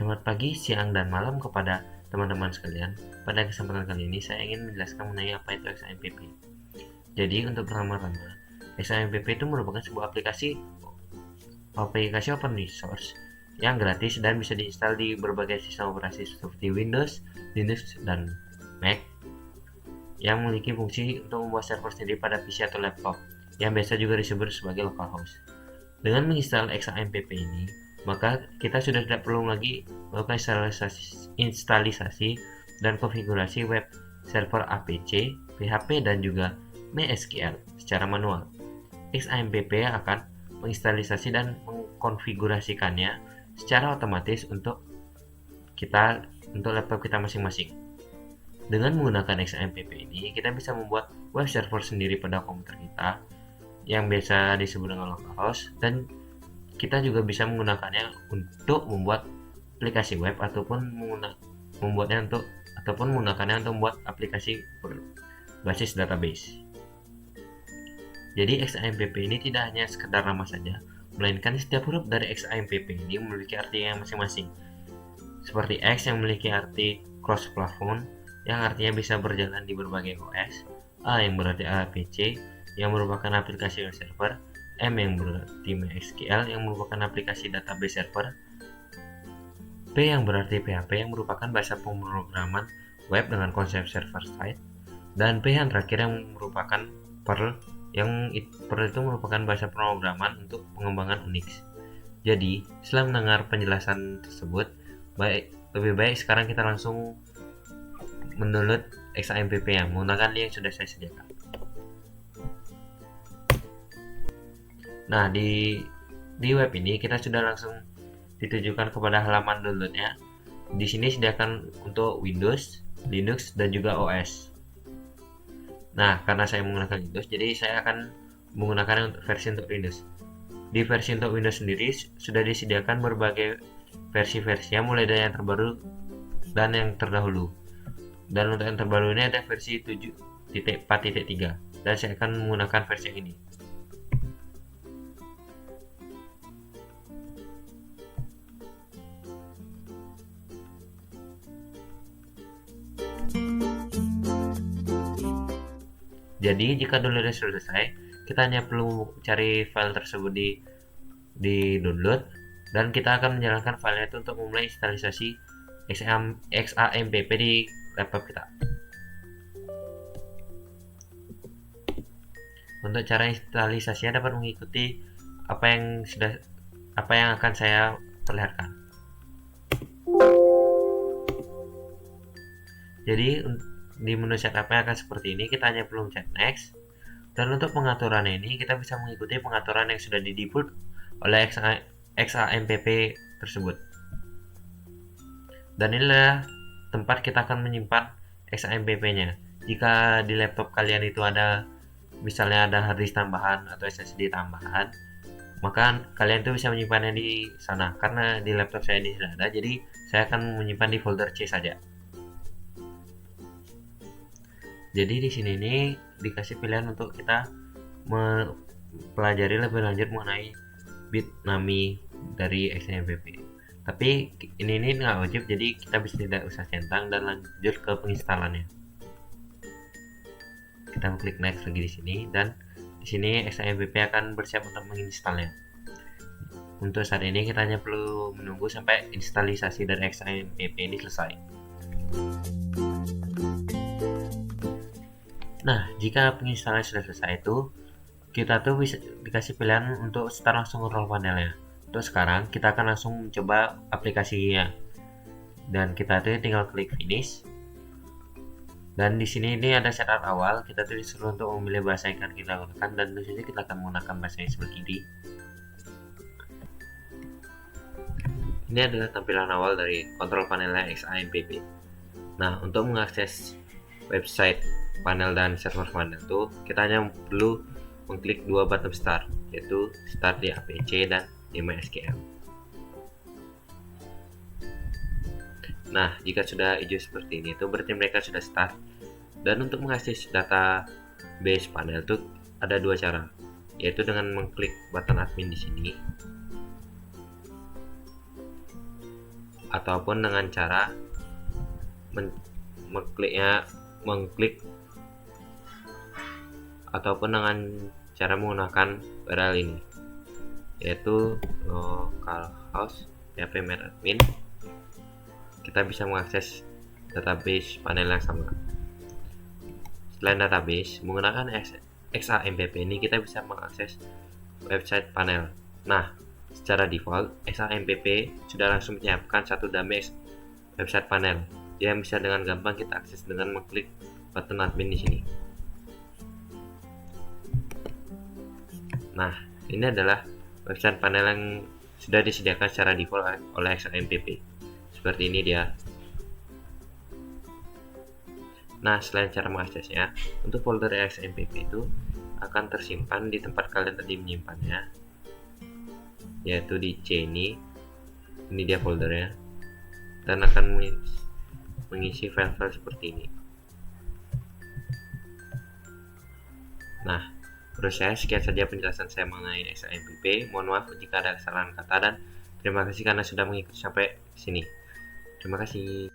Selamat pagi, siang, dan malam kepada teman-teman sekalian. Pada kesempatan kali ini saya ingin menjelaskan mengenai apa itu XAMPP. Jadi untuk pertama-tama, XAMPP itu merupakan sebuah aplikasi open source yang gratis dan bisa diinstal di berbagai sistem operasi seperti Windows, Linux, dan Mac yang memiliki fungsi untuk membuat server sendiri pada PC atau laptop yang biasa juga disebut sebagai localhost. Dengan menginstal XAMPP ini, maka kita sudah tidak perlu lagi melakukan instalisasi dan konfigurasi web server APC, PHP, dan juga MySQL secara manual. XAMPP akan menginstalisasi dan mengkonfigurasikannya secara otomatis untuk laptop kita masing-masing. Dengan menggunakan XAMPP ini, kita bisa membuat web server sendiri pada komputer kita yang biasa disebut dengan localhost, dan kita juga bisa menggunakannya untuk membuat aplikasi web ataupun menggunakannya untuk membuat aplikasi berbasis database. Jadi XAMPP ini tidak hanya sekedar nama saja, melainkan setiap huruf dari XAMPP ini memiliki arti yang masing-masing. Seperti X yang memiliki arti cross platform, yang artinya bisa berjalan di berbagai OS, A yang berarti APC, yang merupakan aplikasi web server, M yang berarti MySQL yang merupakan aplikasi database server, P yang berarti PHP yang merupakan bahasa pemrograman web dengan konsep server side, dan P yang terakhir yang merupakan Perl, yang Perl itu merupakan bahasa pemrograman untuk pengembangan Unix. Jadi, setelah mendengar penjelasan tersebut, lebih baik sekarang kita langsung mendownload XAMPP yang menggunakan link yang sudah saya sediakan. Nah, di web ini kita sudah langsung ditujukan kepada halaman downloadnya. Di sini sediakan untuk Windows, Linux, dan juga OS. Nah, karena saya menggunakan Windows, jadi saya akan menggunakan versi untuk Windows. Di versi untuk Windows sendiri sudah disediakan berbagai versi-versi yang mulai dari yang terbaru dan yang terdahulu. Dan untuk yang terbaru ini ada versi 7.4.3, dan saya akan menggunakan versi yang ini. Jadi jika download sudah selesai, kita hanya perlu cari file tersebut di download, dan kita akan menjalankan filenya itu untuk memulai instalisasi XAMPP di laptop kita. Untuk cara instalisasinya dapat mengikuti apa yang akan saya perlihatkan. Jadi di menu setupnya akan seperti ini, kita hanya perlu mencet next, dan untuk pengaturan ini kita bisa mengikuti pengaturan yang sudah di default oleh XAMPP tersebut. Dan inilah tempat kita akan menyimpan XAMPP-nya. Jika di laptop kalian itu misalnya ada hard disk tambahan atau SSD tambahan, maka kalian tuh bisa menyimpannya di sana. Karena di laptop saya ini sudah ada, jadi saya akan menyimpan di folder C saja. Jadi di sini nih dikasih pilihan untuk kita mempelajari lebih lanjut mengenai bitnami dari XAMPP. Tapi ini nggak wajib, jadi kita bisa tidak usah centang dan lanjut ke penginstalannya. Kita klik next lagi di sini, dan di sini XAMPP akan bersiap untuk menginstalnya. Untuk saat ini kita hanya perlu menunggu sampai instalisasi dari XAMPP ini selesai. Nah, jika penginstalan sudah selesai itu, kita tuh bisa dikasih pilihan untuk start langsung control panelnya. Untuk sekarang kita akan langsung mencoba aplikasinya, dan kita tuh tinggal klik finish. Dan di sini ini ada syarat awal, kita tuh disuruh untuk memilih bahasa yang akan kita gunakan, dan di sini kita akan menggunakan bahasa yang sebelah kiri. Ini adalah tampilan awal dari kontrol panelnya XAMPP. Nah, untuk mengakses website panel dan server panel itu, kita hanya perlu mengklik dua button start, yaitu start di APC dan di MySQL. Nah, jika sudah hijau seperti ini, itu berarti mereka sudah start. Dan untuk mengakses database panel itu ada dua cara, yaitu dengan mengklik button admin di sini. ataupun dengan cara mengklik ataupun dengan cara menggunakan URL ini, yaitu localhost php-admin. Kita bisa mengakses database panel yang sama. Selain database, menggunakan XAMPP ini kita bisa mengakses website panel. Nah, secara default XAMPP sudah langsung menyiapkan satu dummy website panel yang bisa dengan gampang kita akses dengan mengklik button admin di sini. Nah, ini adalah website panel yang sudah disediakan secara default oleh XAMPP. Seperti ini dia. Nah, selain cara mengaksesnya, untuk folder XAMPP itu akan tersimpan di tempat kalian tadi menyimpannya, yaitu di C ini. Ini dia foldernya, dan akan mengisi file-file seperti ini. Nah, menurut saya sekian saja penjelasan saya mengenai XAMPP. Mohon maaf jika ada kesalahan kata, dan terima kasih karena sudah mengikuti sampai sini. Terima kasih.